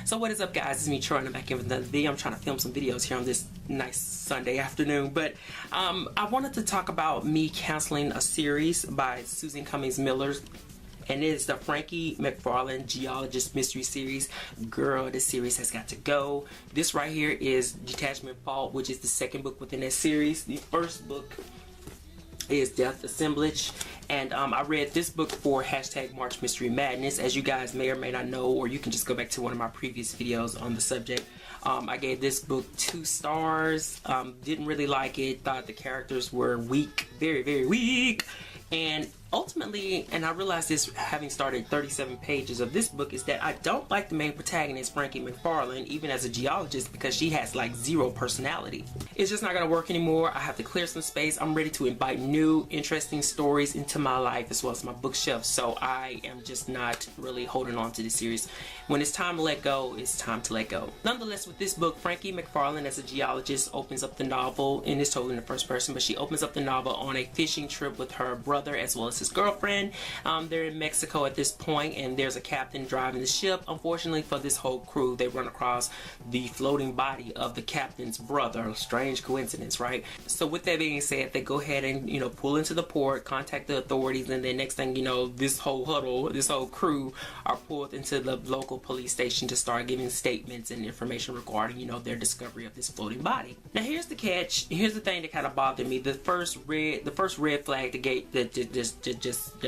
So what is up, guys? It's me, Troi, and I'm back in with another video. I'm trying to film some videos here on this nice Sunday afternoon, but I wanted to talk about me canceling a series by Cummins Miller, and it is the Frankie MacFarlane Geologist Mystery Series. Girl, this series has got to go. This right here is Detachment Fault, which is the second book within that series. The first book is Death Assemblage, and I read this book for hashtag March Mystery Madness. As you guys may or may not know, or you can just go back to one of my previous videos on the subject. I gave this book 2 stars. Didn't really like it, thought the characters were weak, very weak, and ultimately, and I realized this having started 37 pages of this book, is that I don't like the main protagonist, Frankie MacFarlane, even as a geologist, because she has like 0 personality. It's just not gonna work anymore. I have to clear some space. I'm ready to invite new, interesting stories into my life as well as my bookshelf, so I am just not really holding on to this series. When it's time to let go, it's time to let go. Nonetheless, with this book, Frankie MacFarlane as a geologist opens up the novel, and it's told in the first person, but she opens up the novel on a fishing trip with her brother as well as his girlfriend. They're in Mexico at this point, and there's a captain driving the ship. Unfortunately for this whole crew, they run across the floating body of the captain's brother. Strange coincidence, right? So with that being said, they go ahead and, you know, pull into the port, contact the authorities, and then next thing you know, this whole huddle, this whole crew are pulled into the local police station to start giving statements and information regarding, you know, their discovery of this floating body. Now here's the catch. Here's the thing that kind of bothered me. The first red flag that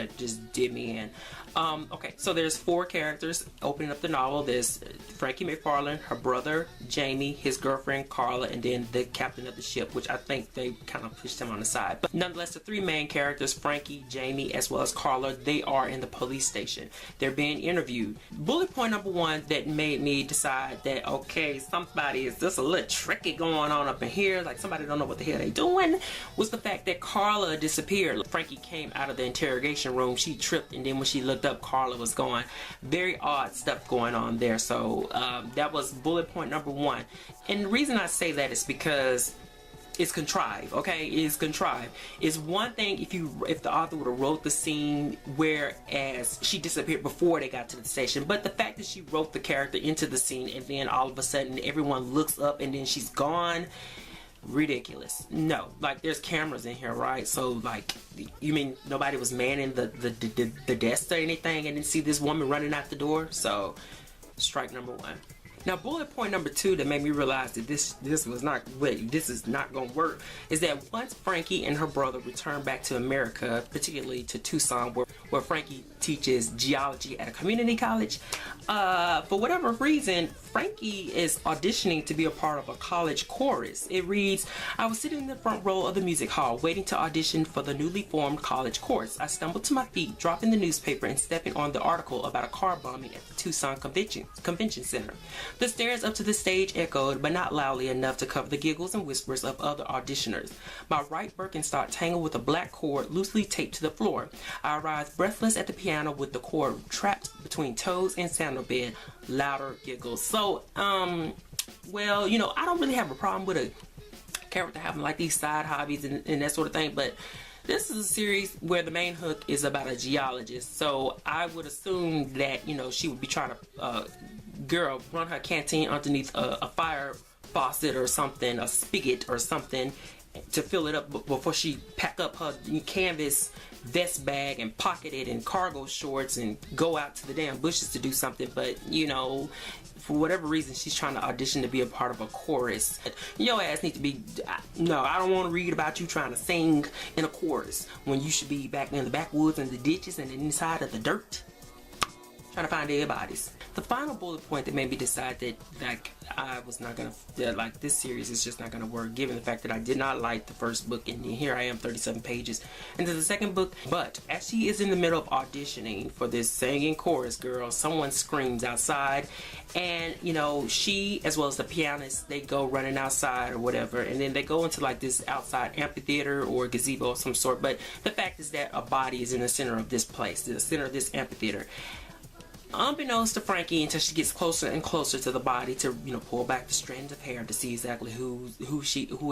just did me in. Okay, so there's 4 characters opening up the novel. There's Frankie MacFarlane, her brother Jamie, his girlfriend Carla, and then the captain of the ship, which I think they kind of pushed him on the side. But nonetheless, the 3 main characters, Frankie, Jamie, as well as Carla, they are in the police station. They're being interviewed. Bullet point number 1 that made me decide that, okay, somebody is just a little tricky going on up in here, like somebody don't know what the hell they doing, was the fact that Carla disappeared. Frankie came out of the interrogation room, she tripped, and then when she looked up, Carla was gone. Very odd stuff going on there. So that was bullet point number 1, and the reason I say that is because it's contrived. Okay, it's contrived. It's one thing if the author would have wrote the scene whereas she disappeared before they got to the station, but the fact that she wrote the character into the scene and then all of a sudden everyone looks up and then she's gone, ridiculous. No, like there's cameras in here, right? So like, you mean nobody was manning the desk or anything and then see this woman running out the door? So strike number 1. Now bullet point number 2 that made me realize that this was not, wait, this is not gonna work, is that once Frankie and her brother return back to America, particularly to Tucson, where Frankie teaches geology at a community college, for whatever reason, Frankie is auditioning to be a part of a college chorus. It reads, "I was sitting in the front row of the music hall waiting to audition for the newly formed college chorus. I stumbled to my feet, dropping the newspaper and stepping on the article about a car bombing at the Tucson Convention Center. The stairs up to the stage echoed, but not loudly enough to cover the giggles and whispers of other auditioners. My right Birkenstock tangled with a black cord loosely taped to the floor. I arrived breathless at the piano with the cord trapped between toes and sandal bed." Louder giggles. So, well, you know, I don't really have a problem with a character having like these side hobbies and that sort of thing, but this is a series where the main hook is about a geologist, so I would assume that, you know, she would be trying to run her canteen underneath a fire faucet or something, a spigot or something, to fill it up before she pack up her canvas vest bag and pocket it in cargo shorts and go out to the damn bushes to do something. But you know, for whatever reason, she's trying to audition to be a part of a chorus. Your ass need to be, no, I don't want to read about you trying to sing in a chorus when you should be back in the backwoods and the ditches and inside of the dirt trying to find dead bodies. The final bullet point that made me decide that like I was not gonna, like this series is just not gonna work, given the fact that I did not like the first book, and here I am 37 pages into the second book. But as she is in the middle of auditioning for this singing chorus, girl, someone screams outside, and you know, she as well as the pianist, they go running outside or whatever, and then they go into like this outside amphitheater or gazebo of some sort. But the fact is that a body is in the center of this place, the center of this amphitheater. unbeknownst to Frankie, until she gets closer and closer to the body to, you know, pull back the strands of hair to see exactly who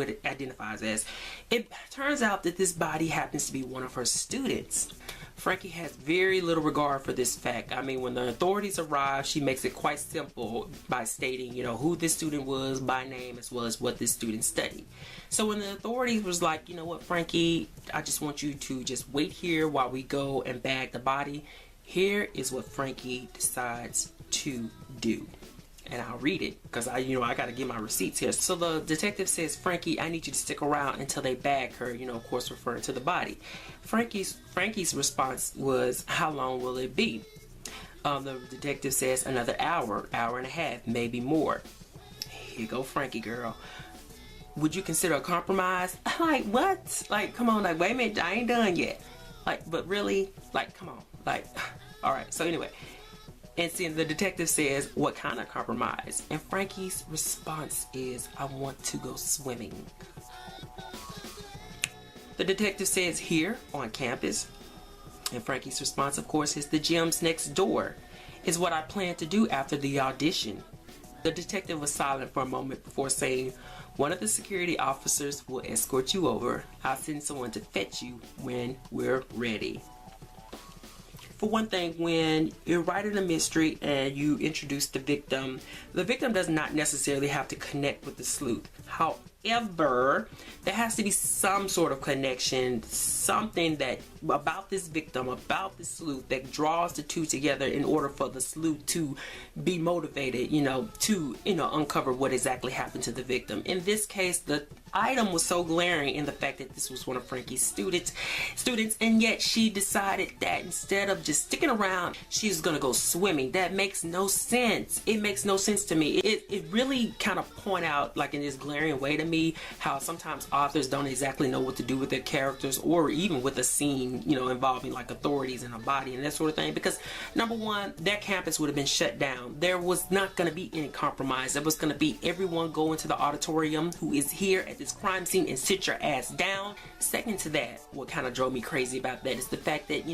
it identifies as. It turns out that this body happens to be one of her students. Frankie has very little regard for this fact. I mean, when the authorities arrive, she makes it quite simple by stating, you know, who this student was by name as well as what this student studied. So when the authorities was like, you know what, Frankie, I just want you to just wait here while we go and bag the body. Here is what Frankie decides to do. And I'll read it because I got to get my receipts here. So the detective says, Frankie, I need you to stick around until they bag her, you know, of course referring to the body. Frankie's response was, how long will it be? The detective says, another hour, hour and a half, maybe more. Here you go, Frankie girl. Would you consider a compromise? Like, what? Like, come on, like, wait a minute, I ain't done yet. Like, but really? Like, come on. Like, all right, so anyway. And see, the detective says, what kind of compromise? And Frankie's response is, I want to go swimming. The detective says, here on campus. And Frankie's response, of course, is the gym's next door. Is what I plan to do after the audition. The detective was silent for a moment before saying, one of the security officers will escort you over. I'll send someone to fetch you when we're ready. For one thing, when you're writing a mystery and you introduce the victim does not necessarily have to connect with the sleuth. However, there has to be some sort of connection, something that about this victim, about the sleuth, that draws the two together in order for the sleuth to be motivated, to uncover what exactly happened to the victim. In this case, the item was so glaring in the fact that this was one of Frankie's students, and yet she decided that instead of just sticking around, she's gonna go swimming. That makes no sense. It makes no sense to me. It really kind of point out, like in this glaring way to me, how sometimes authors don't exactly know what to do with their characters, or even with a scene, involving like authorities and a body and that sort of thing. Because number one, their campus would have been shut down. There was not going to be any compromise. There was going to be everyone go into the auditorium who is here at this crime scene and sit your ass down. Second to that, what kind of drove me crazy about that is the fact that,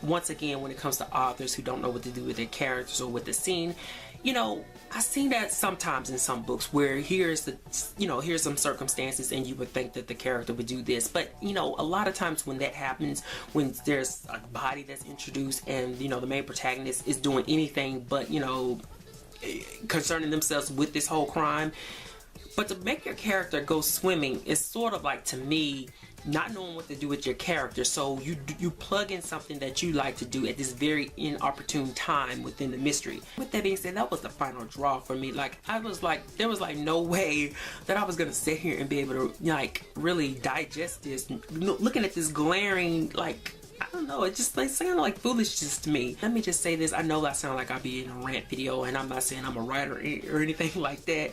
once again, when it comes to authors who don't know what to do with their characters or with the scene, I see that sometimes in some books where here's some circumstances and you would think that the character would do this. But, a lot of times when that happens, when there's a body that's introduced and, the main protagonist is doing anything but, concerning themselves with this whole crime. But to make your character go swimming is sort of like, to me, not knowing what to do with your character. So you plug in something that you like to do at this very inopportune time within the mystery. With that being said, that was the final draw for me. There was no way that I was gonna sit here and be able to really digest this. Looking at this glaring, I don't know, it just sounded like foolishness to me. Let me just say this. I know I sound like I'll be in a rant video, and I'm not saying I'm a writer or anything like that.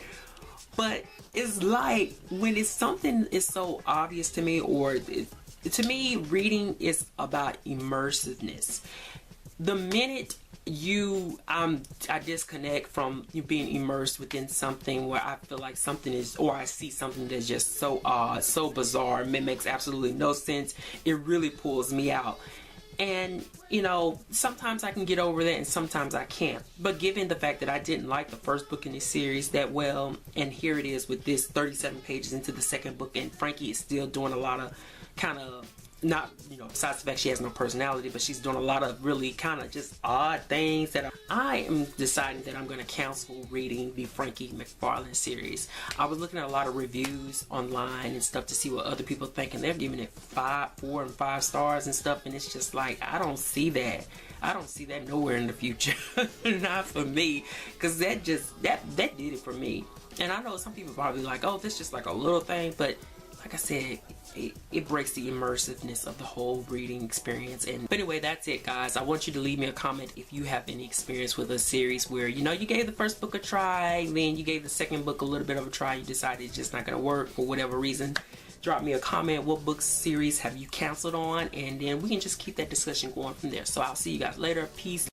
But it's like when it's something is so obvious to me, or to me, reading is about immersiveness. The minute I disconnect from you being immersed within something where I feel like something is, or I see something that's just so odd, so bizarre, it makes absolutely no sense, it really pulls me out. And, sometimes I can get over that and sometimes I can't. But given the fact that I didn't like the first book in this series that well, and here it is with this 37 pages into the second book, and Frankie is still doing a lot of kind of, not, besides the fact she has no personality, but she's doing a lot of really kind of just odd things that I am deciding that I'm going to cancel reading the Frankie MacFarlane series. I was looking at a lot of reviews online and stuff to see what other people think, and they're giving it 4 and 5 stars and stuff, and it's just like, I don't see that. I don't see that nowhere in the future. Not for me, because that did it for me. And I know some people probably like, oh, this is just like a little thing, but like I said, it breaks the immersiveness of the whole reading experience. But anyway, that's it, guys. I want you to leave me a comment if you have any experience with a series where you gave the first book a try, then you gave the second book a little bit of a try, you decided it's just not going to work for whatever reason. Drop me a comment. What book series have you canceled on? And then we can just keep that discussion going from there. So I'll see you guys later. Peace.